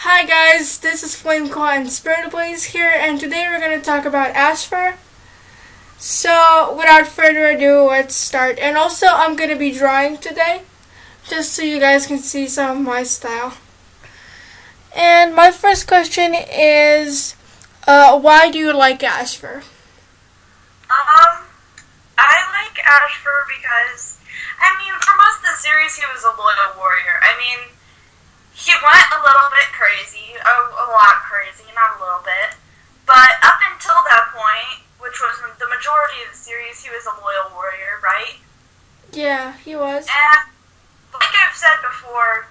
Hi guys, this is Flameclaw and Spirit Blaze here, and today we're going to talk about Ashfur. So, without further ado, let's start. And also, I'm going to be drawing today, just so you guys can see some of my style. And my first question is, why do you like Ashfur? I like Ashfur because, for most of the series, he was a loyal warrior. He went a little bit crazy, a lot crazy, not a little bit. But up until that point, which was the majority of the series, he was a loyal warrior, right? Yeah, he was. And, like I've said before,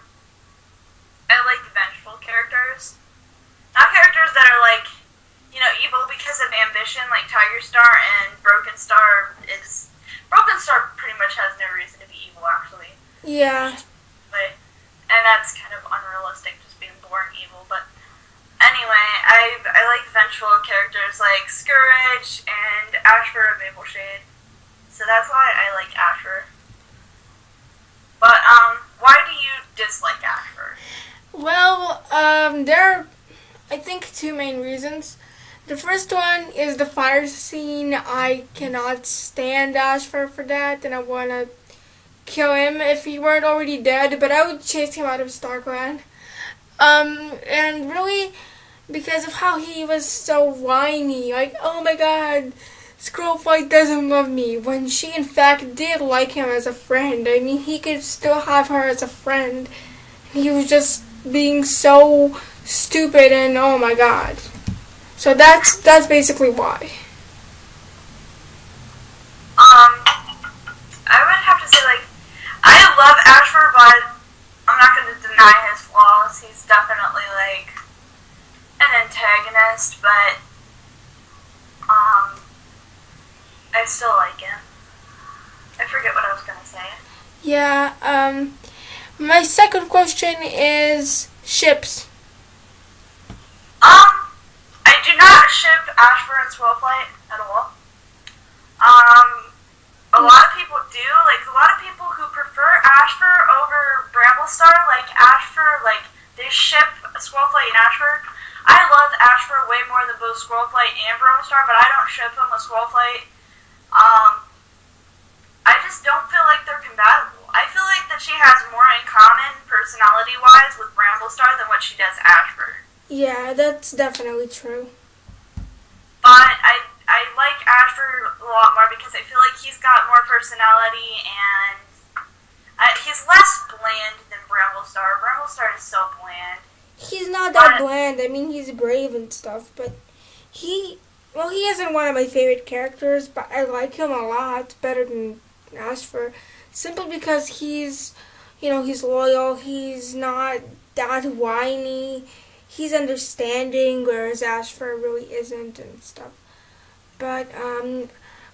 I like vengeful characters. Not characters that are evil because of ambition, like Tiger Star and Broken Star is... Broken Star pretty much has no reason to be evil, actually. Yeah. And that's kind of unrealistic, just being born evil. But anyway, I like vengeful characters like Scourge and Ashfur of Mapleshade. So that's why I like Ashfur. But, why do you dislike Ashfur? Well, there are, I think, two main reasons. The first one is the fire scene. I cannot stand Ashfur for that, and I want to kill him if he weren't already dead, but I would chase him out of StarClan. And really, because of how he was so whiny, like, oh my god, Scrollfight doesn't love me, when she in fact did like him as a friend. He could still have her as a friend. He was just being so stupid, and oh my god. So that's basically why. I would have to say, I love Ashfur, but I'm not going to deny his flaws. He's definitely, an antagonist, but, I still like him. I forget what I was going to say. Yeah, my second question is ships. I do not ship Ashfur and Swellflight at all. A lot of people do. A lot of people who prefer Ashfur over Bramblestar, Ashfur, they ship Swellflight and Ashfur. I love Ashfur way more than both Swellflight and Bramblestar, but I don't ship him with Swellflight. I just don't feel like they're compatible. I feel like that she has more in common, personality-wise, with Bramblestar than what she does Ashfur. Yeah, that's definitely true. But I like Ashfur a lot more because I feel like he's got more personality and he's less bland than Bramblestar. Bramblestar is so bland. He's not that bland. He's brave and stuff, but he isn't one of my favorite characters, but I like him a lot better than Ashfur, simply because he's loyal, he's not that whiny, he's understanding, whereas Ashfur really isn't and stuff. But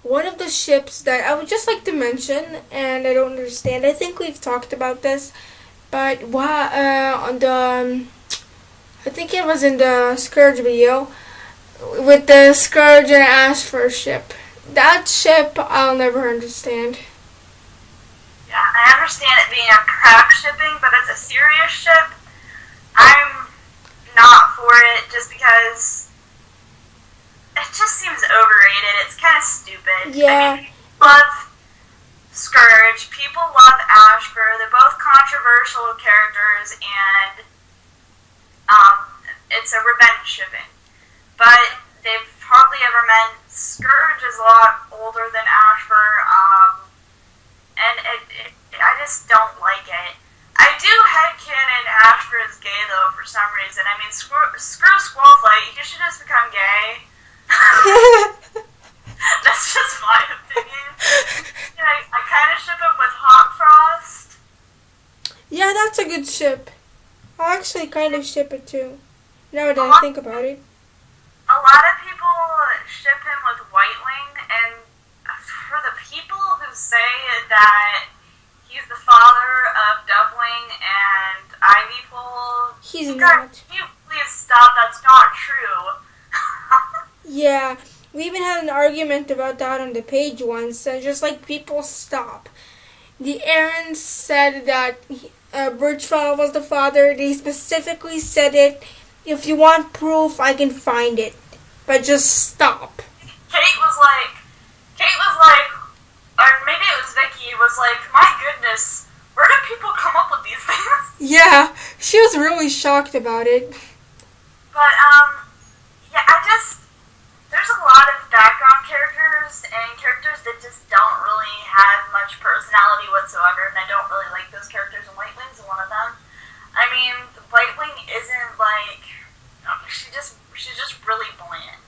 one of the ships that I would just like to mention, and I don't understand, I think we've talked about this, but I think it was in the Scourge video, with the Scourge and Ashfur ship. That ship I'll never understand. Yeah, I understand it being a craft shipping, but as a serious ship, I'm not for it just because it just seems overrated. It's kind of stupid. Yeah. People love Scourge. People love Ashfur. They're both controversial characters, and it's a revenge shipping. But they've hardly ever met. Scourge is a lot older than Ashfur, and I just don't like it. I do headcanon Ashfur is gay, though, for some reason. Screw Squallflight. He should just become gay. That's just my opinion. I kind of ship him with Hot Frost. Yeah, that's a good ship. I'll actually kind of ship it too, now that I think about it. A lot of people ship him with Whitewing, and for the people who say that he's the father of Doubling and Ivypool, he's not. Can you please stop? That's not true. Yeah, we even had an argument about that on the page once, and just people stop. the Aaron said that Birchfell was the father. They specifically said it. If you want proof, I can find it. But just stop. Kate was like, or maybe it was Vicky, was like, my goodness, where do people come up with these things? Yeah, she was really shocked about it. But, yeah, there's a lot of background characters and characters that just don't really have much personality whatsoever, and I don't really like those characters, and White Wing's one of them. I mean, White Wing isn't like, she's just really bland.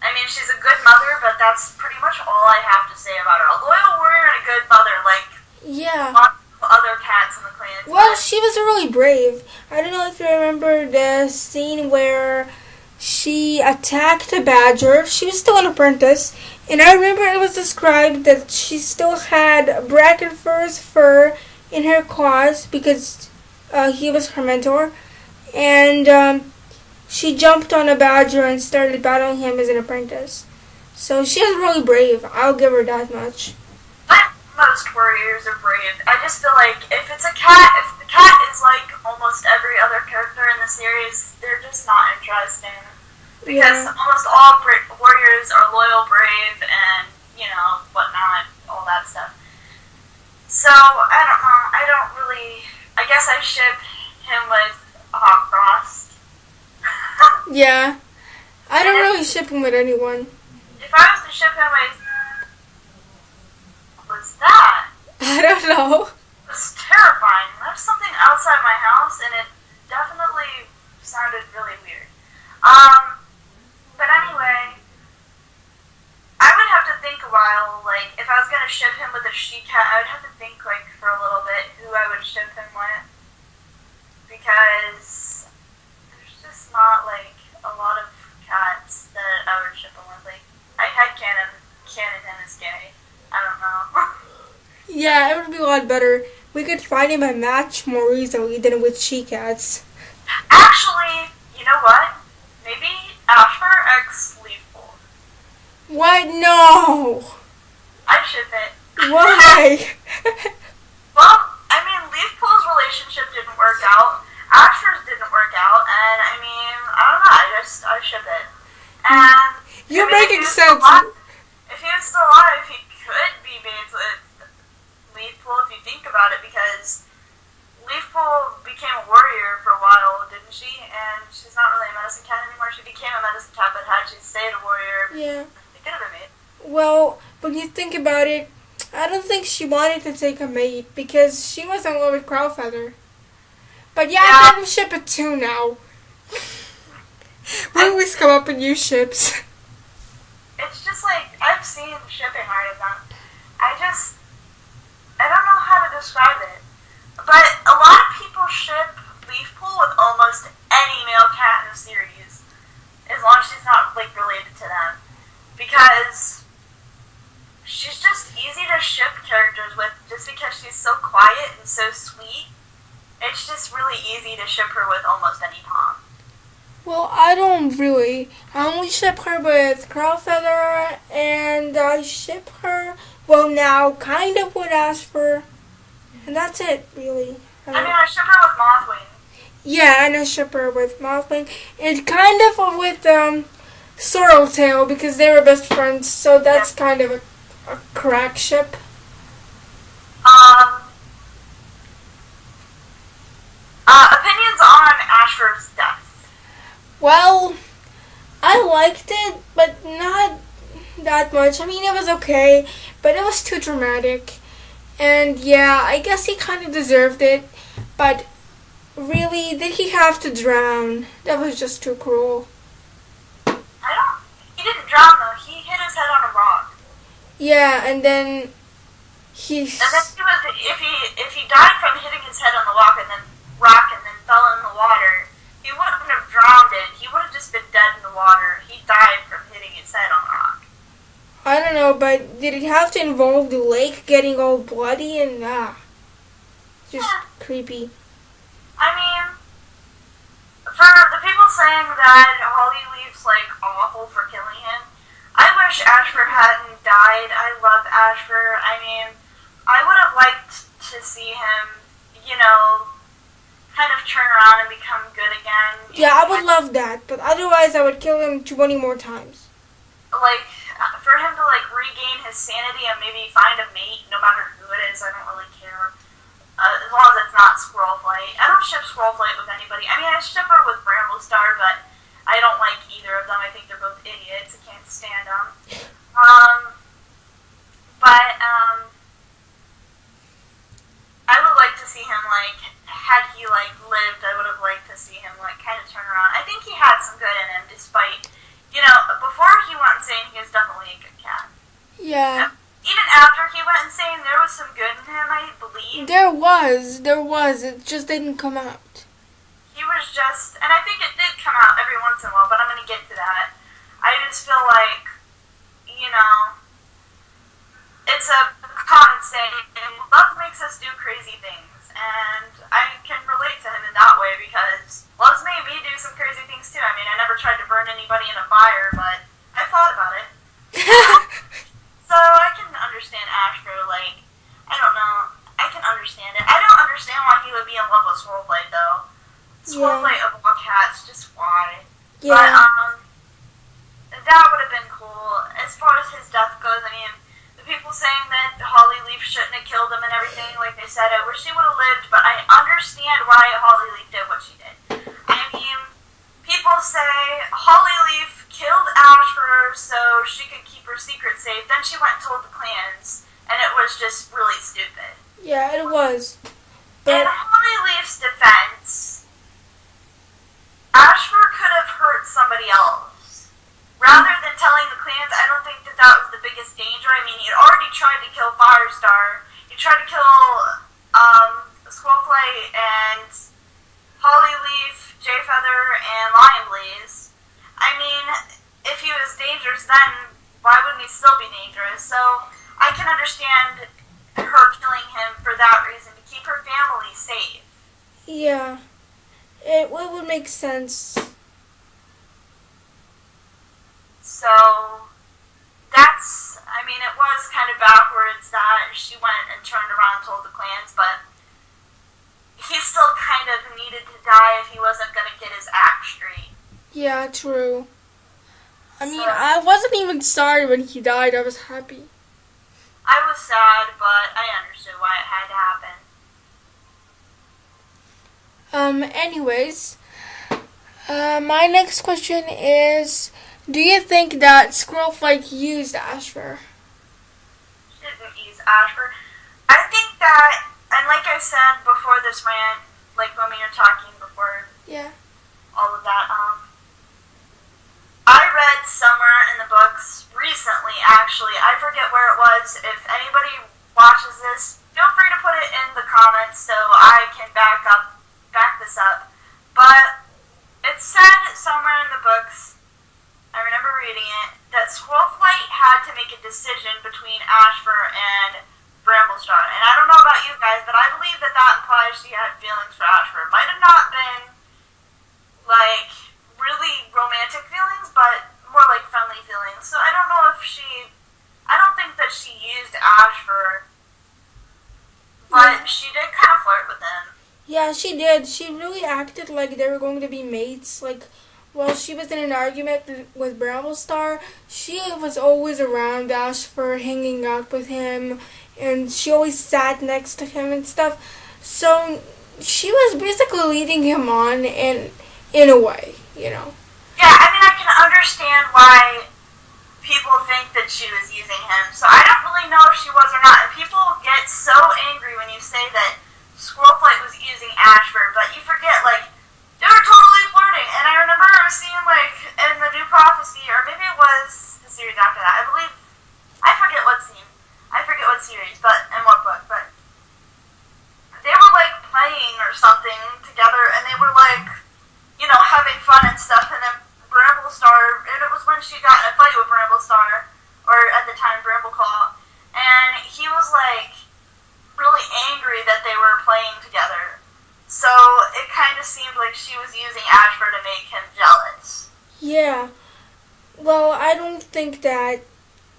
I mean, she's a good mother, but that's pretty much all I have to say about her. A loyal warrior and a good mother, like lots of other cats in the clan. Well, she was really brave. I don't know if you remember the scene where she attacked a badger. She was still an apprentice, and I remember it was described that she still had Brackenfur's fur in her claws because he was her mentor, and she jumped on a badger and started battling him as an apprentice. So she was really brave. I'll give her that much. But most warriors are brave. I just feel like if the cat is like almost every other character in the series, they're just not interesting. Because almost all warriors are loyal, brave, and, whatnot, all that stuff. So, I don't know. I guess I ship him with Hawk Frost. Yeah. I don't really ship him with anyone. If I was to ship him with... What was that? I don't know. It was terrifying. There's something outside my house, and it definitely sounded really weird. But anyway, I would have to think a while, like, if I was going to ship him with a she-cat, I would have to think, like, for a little bit who I would ship him with. Because there's just not, like, a lot of cats that I would ship him with. Like, I had canon him as gay. I don't know. Yeah, it would be a lot better. We could find him a match more easily than with she-cats. Actually, you know what? Maybe Ashfur x Leafpool. What? No! I ship it. Why? Well, I mean, Leafpool's relationship didn't work out. Ashfur's didn't work out, and I mean, I don't know, I ship it. And You're making sense. If he was still alive, he could be mates with Leafpool if you think about it, because Leafpool became a warrior for a while, didn't she? And she's not really a medicine cat anymore. She became a medicine cat, but had she stayed a warrior, they could have been mates. Well, when you think about it, I don't think she wanted to take a mate because she was in love with Crowfeather. But yeah, I can ship it too now. We always come up with new ships. It's just like, I've seen shipping art of them. I don't know how to describe it. But a lot of people ship Leafpool with almost any male cat in the series, as long as she's not, like, related to them. Because she's just easy to ship characters with, just because she's so quiet and so sweet. It's just really easy to ship her with almost any Tom. Well, I don't really. I only ship her with Crowfeather, and I ship her, well, now, kind of with Ashfur. And that's it, really. I ship her with Mothwing. Yeah, and I ship her with Mothwing. And kind of with Sorreltail, because they were best friends, so that's kind of a crack ship. Opinions on Ashfur's death. Well, I liked it, but not that much. I mean, it was okay, but it was too dramatic. And yeah, I guess he kind of deserved it, but really, did he have to drown? That was just too cruel. He didn't drown though, he hit his head on a rock. Yeah, and then he... And then if he died from hitting his head on the rock and then fell in the water, he wouldn't have drowned it, he would have just been dead in the water. He died from hitting his head on the rock. I don't know, but did it have to involve the lake getting all bloody and just creepy? I mean, for the people saying that Holly Leaf's like awful for killing him, I wish Ashfur hadn't died. I love Ashfur. I mean, I would have liked to see him, you know, kind of turn around and become good again. Yeah, I would love that, but otherwise I would kill him 20 more times. Like, for him to, like, regain his sanity and maybe find a mate, no matter who it is, I don't really care. As long as it's not Squirrelflight. I don't ship Squirrelflight with anybody. I mean, I ship her with Bramblestar, but I don't like either of them. I think they're both idiots. I can't stand them. I would like to see him, like, had he, like, lived, I would have liked to see him, like, kind of turn around. I think he had some good in him, despite, you know, before he went insane, he was definitely a good cat. Yeah. Even after he went insane, there was some good in him, I believe. There was. It just didn't come out. He was just, and I think it did come out every once in a while, but I'm going to get to that. I just feel like, you know, it's a common saying, love makes us do crazy things, and I can relate to him in that way, because love's made me do some crazy things too. I mean, I never tried to burn anybody in a fire, but I thought about it. So I can understand Ashfur, like, I don't know, I can understand it. I don't understand why he would be in love with Squirrelflight, though. Squirrelflight of all cats, just why? Yeah. But, that would have been cool. As far as his death goes, I mean, the people saying that Hollyleaf shouldn't have killed him and everything, like they said, I wish he would have lived, but I understand why Hollyleaf did what she did. I mean, people say Hollyleaf killed Ashfur so she could keep her secret safe, then she went and told the clans, and it was just really stupid. Yeah, it was. In Hollyleaf's defense, Ashfur could have hurt somebody else. Rather than telling the clans, I don't think that was the biggest danger. I mean, he had already tried to kill Firestar. He tried to kill Squirrelflight and Hollyleaf, Jayfeather, and Lionblaze. I mean, if he was dangerous then, why wouldn't he still be dangerous? So I can understand her killing him for that reason, to keep her family safe. Yeah, it would make sense. So, that's, I mean, it was kind of backwards that she went and turned around and told the clans, but he still kind of needed to die if he wasn't going to get his act straight. Yeah, true. I mean, I wasn't even sorry when he died. I was happy. I was sad, but I understood why it had to happen. Anyways, my next question is, do you think that Squirrelflight used Ashfur? She didn't use Ashfur. I think that, and like I said before this rant, like when we were talking before all of that, I read somewhere in the books recently, actually, I forget where it was. If anybody watches this, feel free to put it in the comments so I can back this up. But it said somewhere in the books, I remember reading it, that Squirrelflight had to make a decision between Ashfur and Bramblestar. And I don't know about you guys, but I believe that implies she had feelings for Ashfur. Might have not been, like, really romantic feelings, but more like friendly feelings. So I don't know if I don't think that she used Ashfur, but she did kind of flirt with him. Yeah, she did. She really acted like they were going to be mates. Like, while she was in an argument with Bramblestar, she was always around Ashfur, hanging out with him, and she always sat next to him and stuff. So she was basically leading him on in a way, you know. Yeah, I mean, I can understand why people think that she was using him. So I don't really know if she was or not. And people get so angry when you say that Squirrelflight was using Ashfur, but you forget, like, they were totally flirting. And I remember seeing, like, in the New Prophecy, or maybe it was the series after that, I forget what scene. I forget what series, but, and what book, but they were, like, playing or something together, and they were, like, you know, having fun and stuff, and then Bramblestar, and it was when she got in a fight with Bramblestar, or at the time Brambleclaw, and he was, like, really angry that they were playing together. So it kind of seemed like she was using Ashfur to make him jealous. Yeah. Well, I don't think that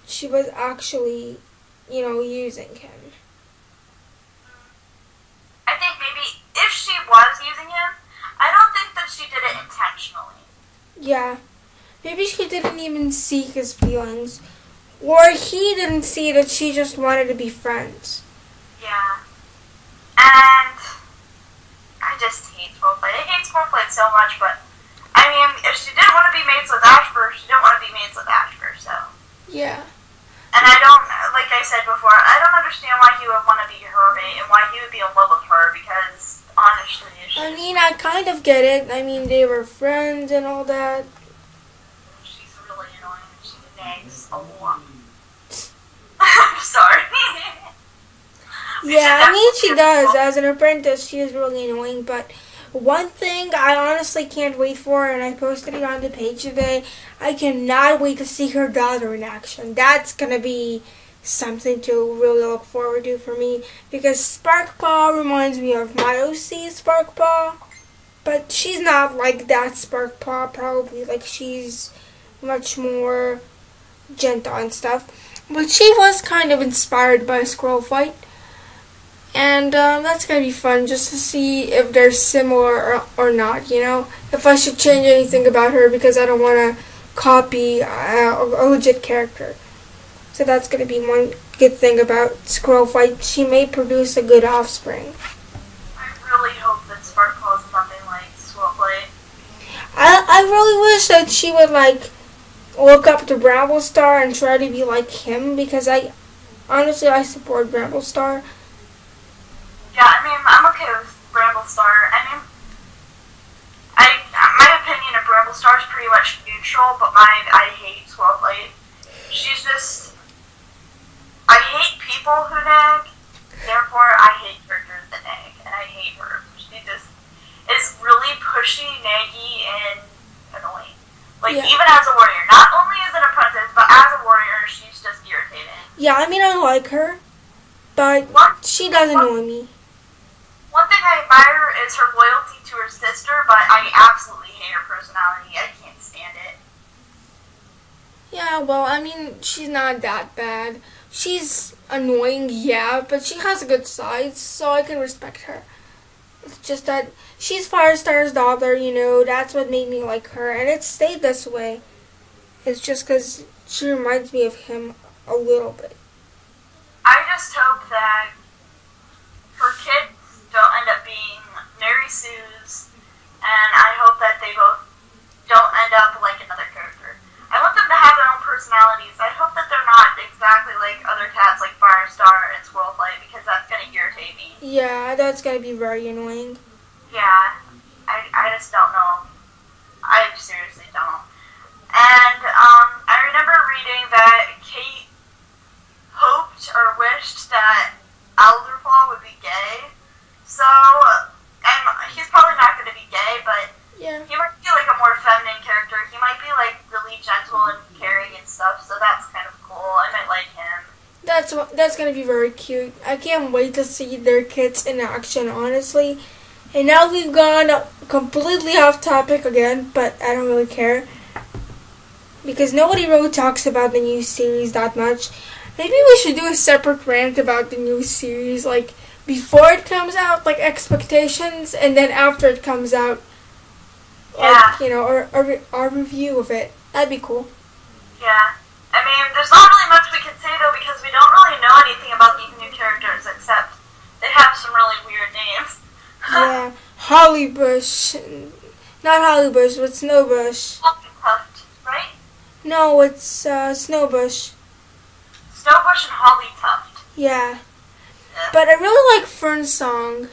she was actually, you know, using him. Yeah. Maybe she didn't even see his feelings. Or he didn't see that she just wanted to be friends. Yeah. And I just hate Spoilplay. I hate Spoilplay so much, but I mean, if she didn't want to be mates with Ashfur, she didn't want to be mates with Ashfur, so. Yeah. And I don't, like I said before, I don't understand why he would want to be her mate and why he would be in love with her because, honestly, I mean, I kind of get it. I mean, they were friends and all that. she's really annoying. She nags a lot. I'm sorry. Yeah, I mean, she does. As an apprentice, she is really annoying. But one thing I honestly can't wait for, and I posted it on the page today, I cannot wait to see her daughter in action. That's going to be something to really look forward to for me. Because Sparkpaw reminds me of my OC Sparkpaw. But she's not like that Sparkpaw, probably. Like, she's much more gentle and stuff. But she was kind of inspired by a squirrel fight. And that's going to be fun just to see if they're similar or not, you know? If I should change anything about her because I don't want to copy a legit character. So that's going to be one good thing about Squirrel Fight. She may produce a good offspring. I really hope that Sparkle is nothing like Swellblade. I really wish that she would, like, look up to Bramblestar and try to be like him because honestly, I support Bramblestar. Yeah, I mean, I'm okay with Bramblestar. I mean, my opinion of Bramblestar is pretty much neutral, but I hate Swellblade. She's just, I hate people who nag, therefore I hate characters that nag, and I hate her. She just is really pushy, naggy, and annoying. Like, Yeah. even as a warrior. Not only as an apprentice, but as a warrior, she's just irritating. Yeah, I mean, I like her, but she does annoy me. One thing I admire is her loyalty to her sister, but I absolutely hate her personality. I can't stand it. Yeah, well, I mean, she's not that bad. She's annoying, yeah, but she has good sides, so I can respect her. It's just that she's Firestar's daughter, you know, that's what made me like her, and it stayed this way. It's just because she reminds me of him a little bit. I just hope that her kids don't end up being Mary Sue's, and I hope that they both don't end up like another character. I want them to have their own personalities. I hope that they're not exactly like other cats like Firestar and Squirrelflight because that's going to irritate me. Yeah, that's going to be very annoying. Yeah, I just don't know. I seriously don't. And I remember reading that Kate hoped or wished that Elderfall would be gay. So, and he's probably not going to be gay, but Yeah. he might be like a more feminine character. He might be like really gentle and caring and stuff, so that's kind of cool. I might like him. That's going to be very cute. I can't wait to see their kids in action, honestly. And now we've gone completely off topic again, but I don't really care. Because nobody really talks about the new series that much. Maybe we should do a separate rant about the new series, like before it comes out, like expectations, and then after it comes out, like, you know, or our review of it. That'd be cool. Yeah. I mean, there's not really much we can say though because we don't really know anything about these new characters except they have some really weird names. Yeah, Hollybush, not Hollybush, but Snowbush. Hollytuft, right? No, it's Snowbush. Snowbush and Hollytuft. Yeah, Yeah. but I really like Fern's song.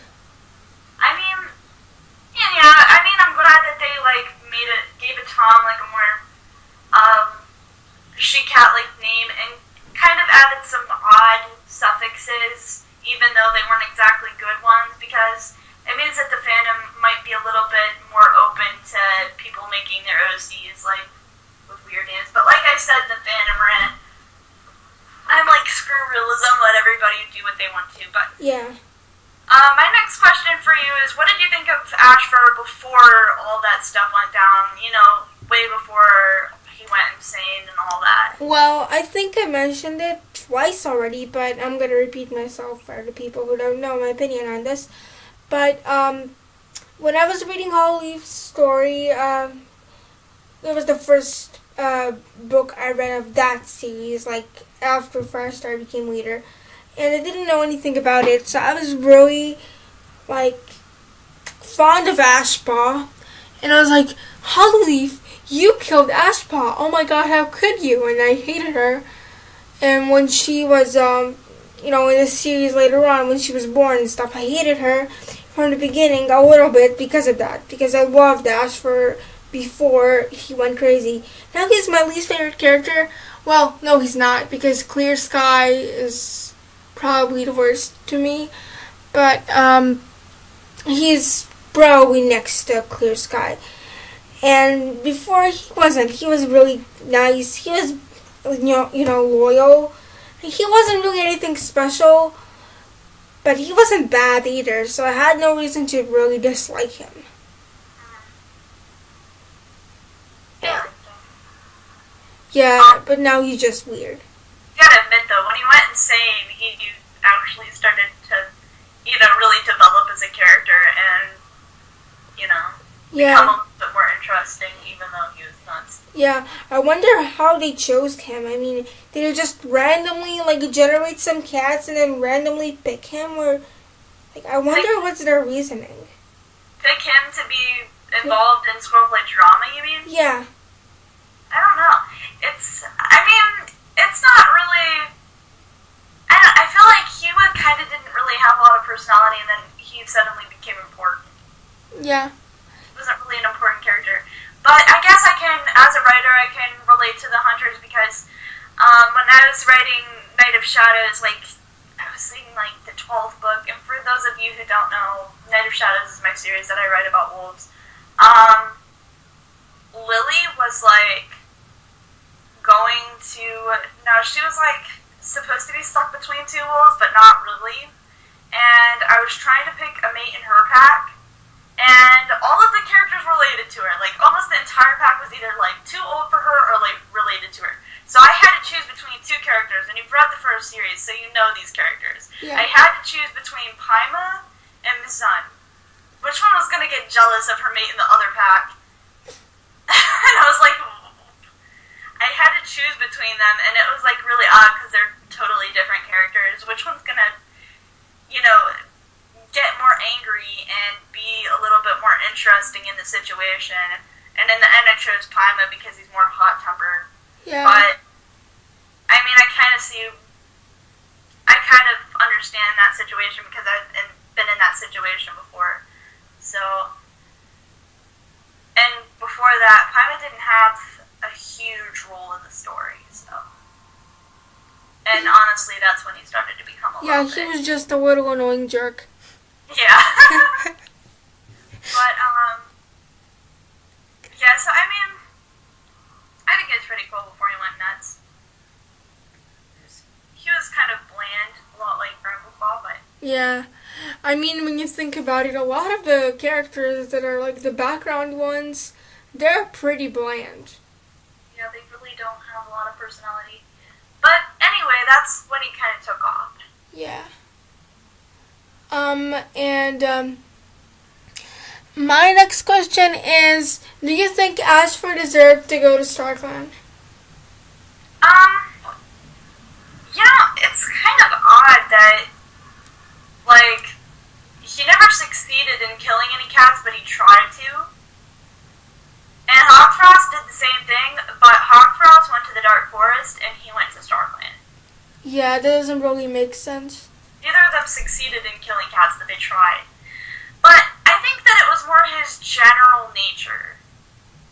I mean, yeah, I mean, I'm glad that they, like, gave it Tom, like, a more, she-cat-like name and kind of added some odd suffixes, even though they weren't exactly good ones, because it means that the fandom might be a little bit more open to people making their OCs, like, with weird names. But like I said in the fandom rant, I'm like, screw realism, let everybody do what they want to, but... Yeah. My next question for you is, what did you think of Ashfur before all that stuff went down? You know, way before he went insane and all that. Well, I think I mentioned it twice already, but I'm gonna repeat myself for the people who don't know my opinion on this. But when I was reading Holly's story, it was the first book I read of that series, like after First I became leader, and I didn't know anything about it, so I was really like fond of Ashpaw, and I was like, Hollyleaf, you killed Ashpaw! Oh my God, how could you? And I hated her. And when she was, in the series later on, when she was born and stuff, I hated her from the beginning a little bit because of that. Because I loved Ashfur before he went crazy. Now he's my least favorite character. Well, no, he's not, because Clear Sky is probably the worst to me. But he's probably next to Clear Sky. And before he wasn't. He was really nice. He was, loyal. He wasn't really anything special, but he wasn't bad either, so I had no reason to really dislike him. Yeah, but now he's just weird. You gotta admit though, when he went insane, he actually started to, really develop as a character and, become a little bit more interesting, even though he was nuts. Yeah, I wonder how they chose him. I mean, did they just randomly, generate some cats and then randomly pick him? Or, I wonder what's their reasoning. Pick him to be involved in sort of drama, you mean? Yeah. I don't know. It's not really, I feel like he kind of didn't really have a lot of personality, and then he suddenly became important. Yeah. He wasn't really an important character. But I guess as a writer, I can relate to the Hunters because when I was writing Night of Shadows, I was reading the 12th book, and for those of you who don't know, Night of Shadows is my series that I write about wolves. Lily was she was supposed to be stuck between two wolves, but not really. And I was trying to pick a mate in her pack, and all of the characters related to her. Almost the entire pack was either too old for her or related to her. So I had to choose between two characters, and you've read the first series, so you know these characters. Yeah. I had to choose between Paima and Mizun. Which one was going to get jealous of her mate in the other pack? And I was I had to choose between them, and it was really odd because they're totally different characters. Which one's going to, get more angry and be a little bit more interesting in the situation? And in the end, I chose Paima because he's more hot-tempered. Yeah. But, I kind of understand that situation because I've been in that situation before. So, and before that, Paima didn't have a huge role in the story, so. And honestly, that's when he started to become a little bit. Yeah, he was just a little annoying jerk. Yeah. But, yeah, so I think it's pretty cool before he went nuts. He was kind of bland, a lot like Grandpa, but... Yeah. When you think about it, a lot of the characters that are the background ones, they're pretty bland. Yeah, they really don't have a lot of personality. But anyway, that's when he kind of took off. Yeah. My next question is, do you think Ashfur deserved to go to StarClan? It's kind of odd that, he never succeeded in killing any cats, but he tried to. And Hawkfrost did the same thing, but Hawkfrost went to the Dark Forest, and he went to StarClan. Yeah, that doesn't really make sense. Neither of them succeeded in killing cats, but they tried. But I think that it was more his general nature.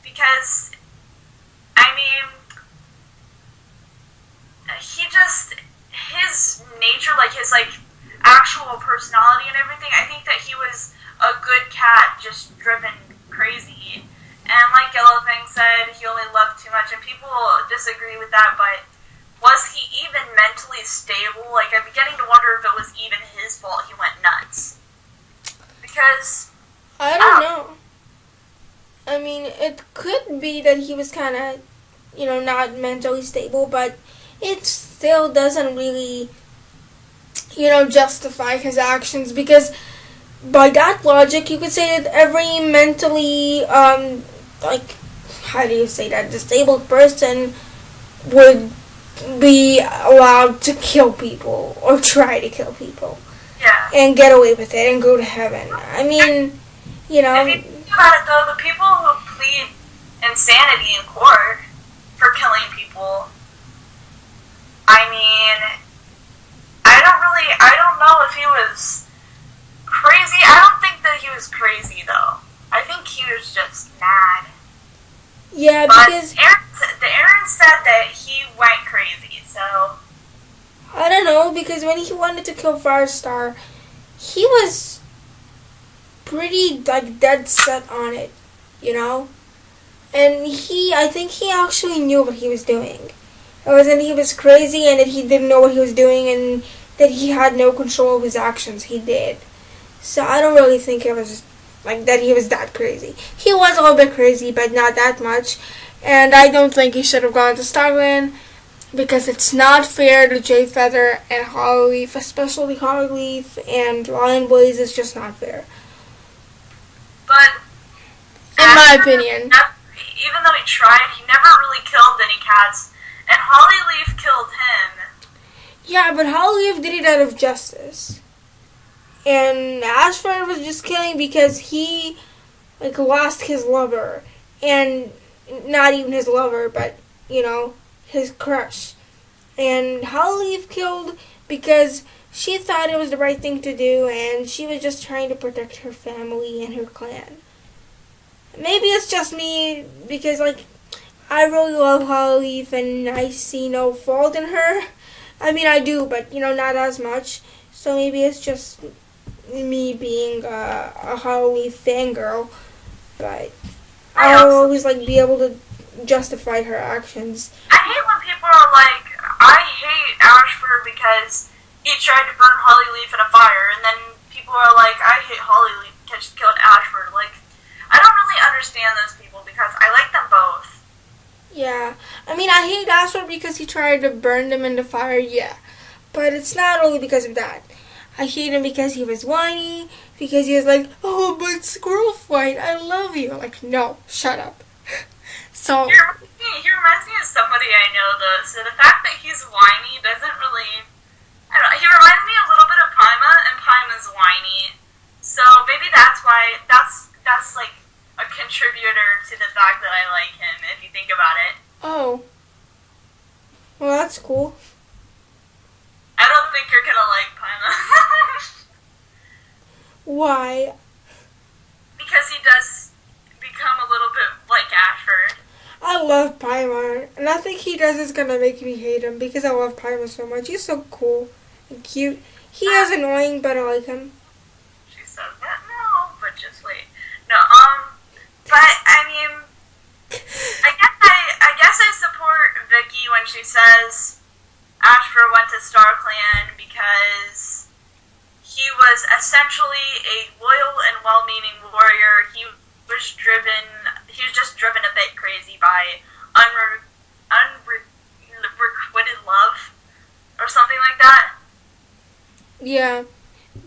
Because, his nature, his, actual personality and everything, I think that he was a good cat, just driven crazy. And like Yellowfang said, he only loved too much, and people disagree with that, but was he even mentally stable? I'm beginning to wonder if it was even his fault he went nuts. Because... I don't know. It could be that he was kind of, not mentally stable, but it still doesn't really, justify his actions, because by that logic, you could say that every mentally, how do you say that, disabled person would be allowed to kill people or try to kill people Yeah. and get away with it and go to heaven. I mean, you know. If you think about it, though, the people who plead insanity in court for killing people, I mean, I don't know if he was crazy. I don't think that he was crazy, though. I think he was just mad. Yeah, but because Aaron said that he went crazy, so I don't know, because when he wanted to kill Firestar, he was pretty dead set on it, you know? And I think he actually knew what he was doing. It wasn't he was crazy and that he didn't know what he was doing and that he had no control of his actions. He did. So I don't really think it was that he was that crazy. He was a little bit crazy, but not that much. And I don't think he should have gone to Starland because it's not fair to Jay Feather and Hollyleaf, especially Hollyleaf and Lion Blaze. It's just not fair. But in my opinion, even though he tried, he never really killed any cats, and Hollyleaf killed him. Yeah, but Hollyleaf did it out of justice. And Ashfur was just killing because he lost his lover. And not even his lover, but, his crush. And Hollyleaf killed because she thought it was the right thing to do and she was just trying to protect her family and her clan. Maybe it's just me because, I really love Hollyleaf and I see no fault in her. I mean, I do, but, not as much. So maybe it's just me being a Hollyleaf fangirl. But I'll always, be able to justify her actions. I hate when people are like, I hate Ashfur because he tried to burn Hollyleaf in a fire, and then people are like, I hate Hollyleaf because she killed Ashfur. I don't really understand those people because I like them both. Yeah. I mean, I hate Ashfur because he tried to burn them in the fire, yeah. But it's not only because of that. I hate him because he was whiny, because he was like, oh, but Squirrel Fight, I love you. No, shut up. So He reminds me of somebody I know, though, so the fact that he's whiny doesn't really, I don't know, he reminds me a little bit of Paima, and Paima's whiny. So maybe that's why, that's a contributor to the fact that I like him, if you think about it. Oh. Well, that's cool. I don't think you're gonna like Paima. Why? Because he does become a little bit like Ashford. I love Paimon, and I think he does is gonna make me hate him because I love Paimon so much. He's so cool and cute. He is annoying, but I like him. She says that no, but just wait. No, but I mean, I guess I support Vicky when she says Ashfur went to StarClan because he was essentially a loyal and well-meaning warrior. He was just driven a bit crazy by unrequited love or something like that. Yeah,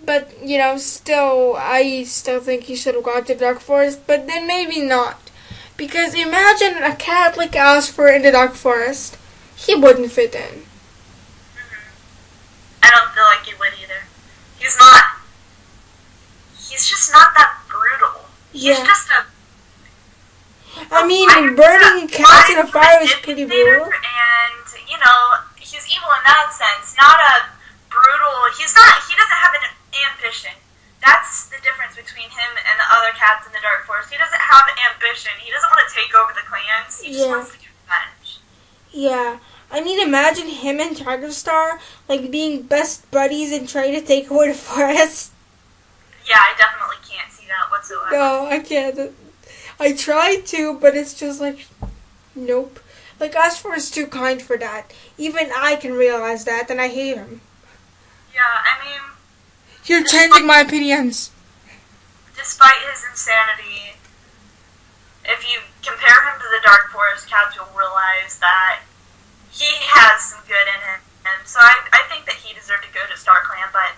but I still think he should have gone to Dark Forest, but then maybe not. Because imagine a cat like Ashfur in the Dark Forest. He wouldn't fit in. I don't feel like he would either. He's just not that brutal. He's just a... I mean, burning cats in a fire is pretty brutal. And, he's evil in that sense. Not a brutal... He doesn't have an ambition. That's the difference between him and the other cats in the Dark Forest. He doesn't have ambition. He doesn't want to take over the clans. He just wants to get revenge. Yeah. I mean, imagine him and Tigerstar, being best buddies and trying to take over the forest. Yeah, I definitely can't see that whatsoever. No, I can't. I tried to, but it's just nope. Ashfur is too kind for that. Even I can realize that, and I hate him. Yeah, I mean... You're changing my opinions. Despite his insanity, if you compare him to the Dark Forest cats, you'll realize that he has some good in him. And so I think that he deserved to go to StarClan. But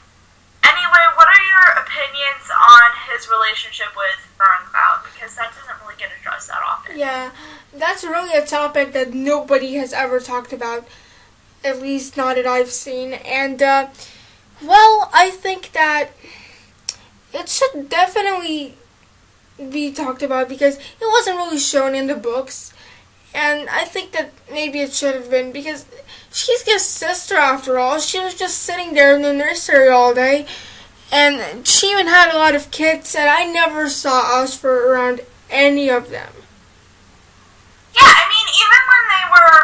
anyway, what are your opinions on his relationship with Burncloud? Because that doesn't really get addressed that often. Yeah, that's really a topic that nobody has ever talked about, at least not that I've seen. And, well, I think that it should definitely be talked about because it wasn't really shown in the books. And I think that maybe it should have been because she's his sister after all. She was just sitting there in the nursery all day. And she even had a lot of kids, and I never saw Ashfur around any of them. Yeah, I mean, even when they were,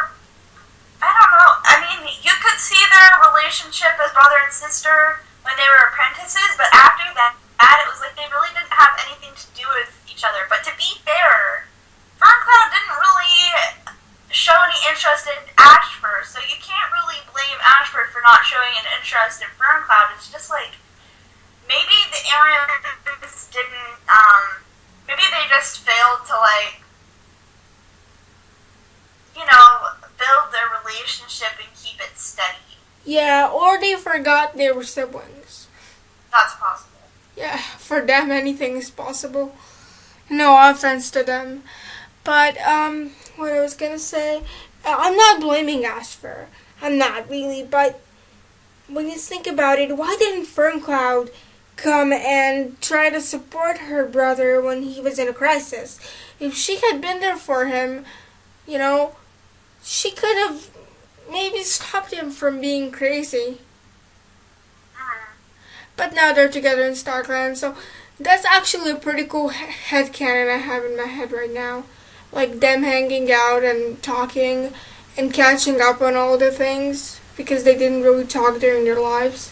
I don't know, I mean, you could see their relationship as brother and sister when they were apprentices, but after that, it was like they really didn't have anything to do with each other. But to be fair, Ferncloud didn't really show any interest in Ashfur, so you can't really blame Ashfur for not showing an interest in Ferncloud. It's just like, maybe the Arians didn't, maybe they just failed to, like, you know, build their relationship and keep it steady. Yeah, or they forgot they were siblings. That's possible. Yeah, for them anything is possible. No offense to them. But, what I was gonna say, I'm not blaming Ashfur. I'm not really, but when you think about it, why didn't Ferncloud come and try to support her brother when he was in a crisis? If she had been there for him, you know, she could have maybe stopped him from being crazy. But now they're together in Starkland, so that's actually a pretty cool headcanon I have in my head right now. Like them hanging out and talking and catching up on all the things because they didn't really talk during their lives.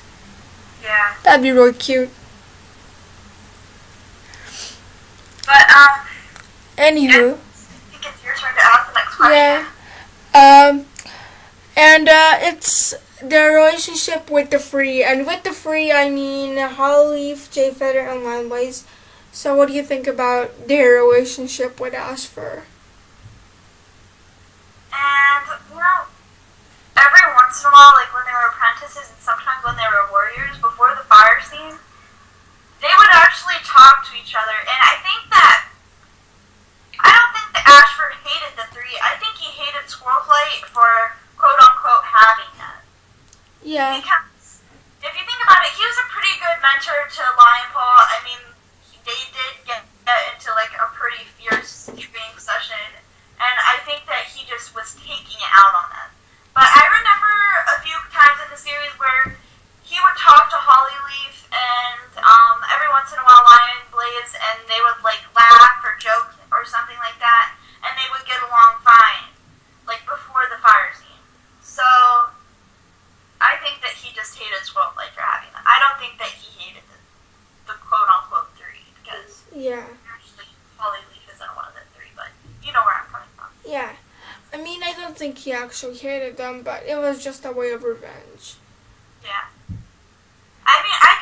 Yeah. That'd be really cute. But, anywho. I think it's your turn to ask the next question. Yeah. It's their relationship with the Free. And with the Free, I mean Hollyleaf, Jay Feather, and Landways. So what do you think about their relationship with Ashfur? And, you know, every once in a while, like when they were apprentices and sometimes when they were warriors, before the fire scene, they would actually talk to each other. And I don't think that Ashfur hated the three. I think he hated Squirrelflight for quote-unquote having that. Yeah. Because if you think about it, he was a pretty good mentor to Lionpaw. I mean, they did get into like a pretty fierce training session, and I think that he just was taking it out on them. But I remember a few times in the series where he would talk to Hollyleaf and every once in a while Lion Blaze, and they would like laugh or joke or something like that, and they would get along fine, like before the fire scene. So I think that he just hated Squirrelflight for having that. I don't think that he hated the quote-unquote three, because actually Hollyleaf isn't one of the three, but you know where I'm coming from. Yeah. I mean, I don't think he actually hated them, but it was just a way of revenge. Yeah. I mean, I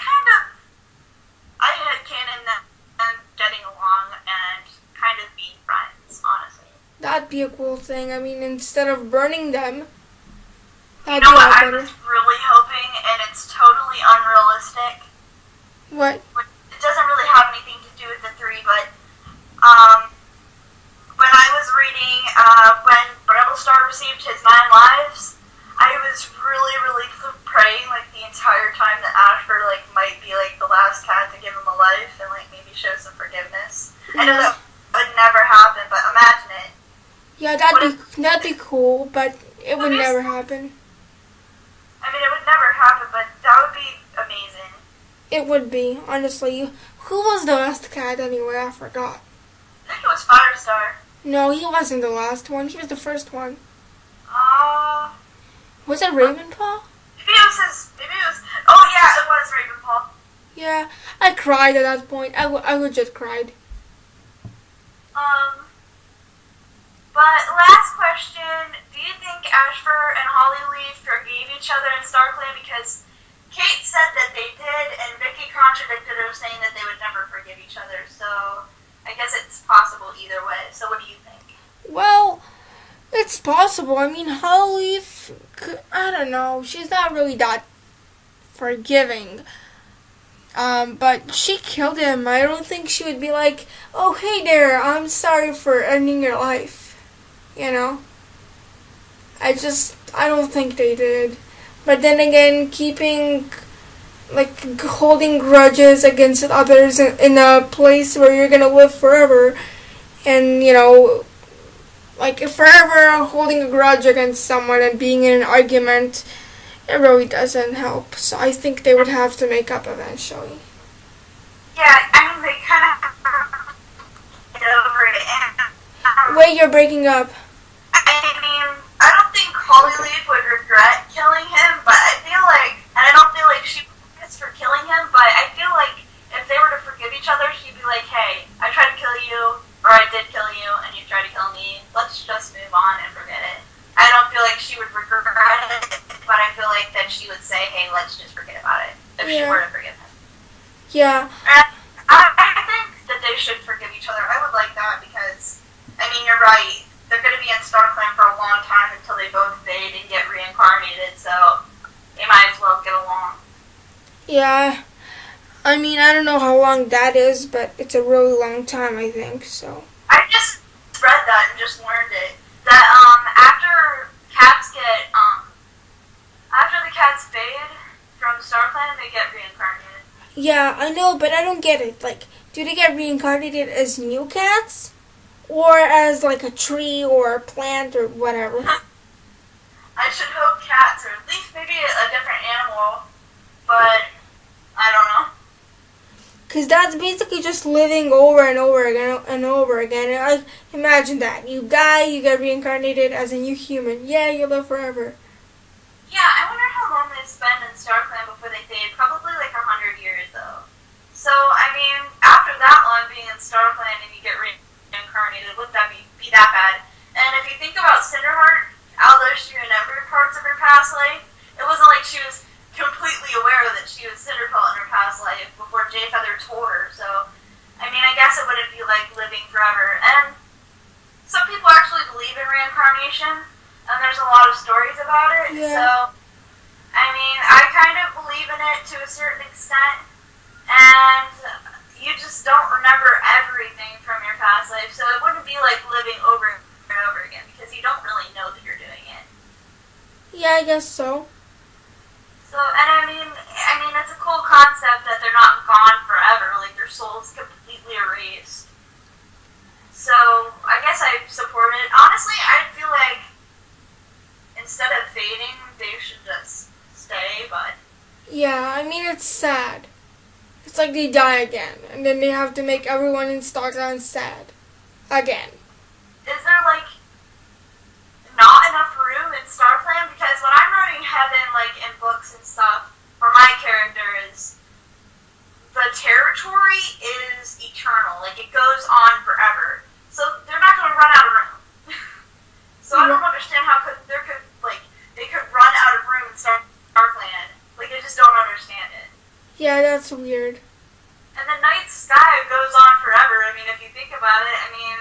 had canon them getting along and kind of being friends, honestly. That'd be a cool thing. I mean, instead of burning them, you know what I was really hoping, and it's totally unrealistic. What? It doesn't really have anything to do with the three, but when I was reading when Bramblestar received his 9 lives, I was really, really praying like the entire time that Ashfur like might be like the last cat to give him a life and like maybe show some forgiveness. I know that would never happen, but imagine it. Yeah, that'd be cool, but it would never happen. I mean, it would never happen, but that would be amazing. It would be, honestly. Who was the last cat anyway? I forgot. I think it was Firestar. No, he wasn't the last one. He was the first one. Was it Ravenpaw? Maybe it was, oh yeah, it was Ravenpaw. Yeah, I cried at that point. I legit cried. But last question, do you think Ashfur and Hollyleaf forgave each other in Starkland? Because Kate said that they did, and Vicky contradicted her saying that they would never forgive each other, so I guess it's possible either way. So what do you think? Well, it's possible. I mean, Hollyleaf, I don't know, she's not really that forgiving. But she killed him. I don't think she would be like, oh, hey there, I'm sorry for ending your life. you know. I don't think they did. But then again, holding grudges against others in a place where you're gonna live forever, and, like, if forever holding a grudge against someone and being in an argument, it really doesn't help. So I think they would have to make up eventually. Yeah, I mean, they kind of get over it. And, Wait, you're breaking up. I mean, I don't think Hollyleaf would regret killing him, but I feel like, and I don't feel like she was for killing him, but I feel like if they were to forgive each other, she'd be like, hey, I tried to kill you, or I did kill you, and you tried to kill me. Let's just move on and forget it. I don't feel like she would regret it, but I feel like that she would say, hey, let's just forget about it, if she were to forgive him. Yeah. And I think that they should forgive each other. I would like that because, I mean, you're right. They're going to be in StarClan for a long time until they both fade and get reincarnated, so they might as well get along. Yeah. I mean, I don't know how long that is, but it's a really long time, I think, so. I just read that and just learned it. That, after the cats fade from StarClan, they get reincarnated. Yeah, I know, but I don't get it. Like, do they get reincarnated as new cats? Or as, like, a tree or a plant or whatever? I should hope cats, or at least maybe a different animal, but I don't know. Because that's basically just living over and over again and over again. And imagine that. You die, you get reincarnated as a new human. Yeah, you live forever. Yeah, I wonder how long they spend in StarClan before they fade. Probably like 100 years, though. So, I mean, after that long being in StarClan and you get reincarnated, wouldn't that be that bad? And if you think about Cinderheart, outlived you in every parts of her past life, it wasn't like she was completely aware that she was Cinderpearl in her past life before Jay Feather told her. So, I mean, I guess it wouldn't be like living forever. And some people actually believe in reincarnation, and there's a lot of stories about it. Yeah. So, I mean, I kind of believe in it to a certain extent, and you just don't remember everything from your past life, so it wouldn't be like living over and over again, because you don't really know that you're doing it. Yeah, I guess so. So, and I mean, it's a cool concept that they're not gone forever, like their soul's completely erased. So, I guess I support it. Honestly, I feel like instead of fading, they should just stay, but... Yeah, I mean, it's sad. It's like they die again, and then they have to make everyone in StarClan sad. Again. Is there, like, not enough room in StarClan? Because when I'm writing Heaven, like, in books and stuff, for my characters, the territory is eternal. Like, it goes on forever. So they're not going to run out of room. So I don't understand how they could run out of room in StarClan. Like, I just don't understand it. Yeah, that's weird. And the night sky goes on forever. I mean, if you think about it, I mean,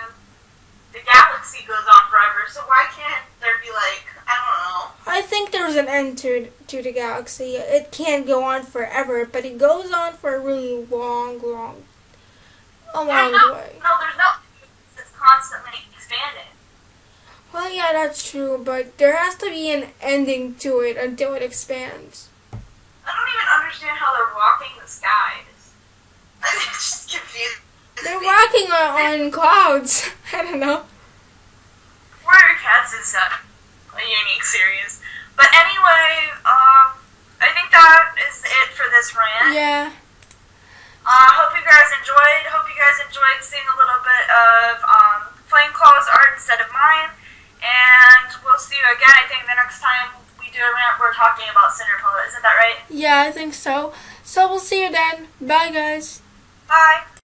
the galaxy goes on forever. So why can't there be, like, I don't know. I think there's an end to the galaxy. It can't go on forever, but it goes on for a really long way. No, there's no. It's constantly expanding. Well, yeah, that's true, but there has to be an ending to it until it expands. I don't even understand how they're walking the skies. It's just confusing. They're walking on clouds. I don't know. Warrior Cats is a unique series. But anyway, I think that is it for this rant. Yeah. Hope you guys enjoyed seeing a little bit of Flameclaw's art instead of mine. And we'll see you again. I think the next time we do a rant, we're talking about Cinderpearl. Isn't that right? Yeah, I think so. So we'll see you then. Bye, guys. Bye.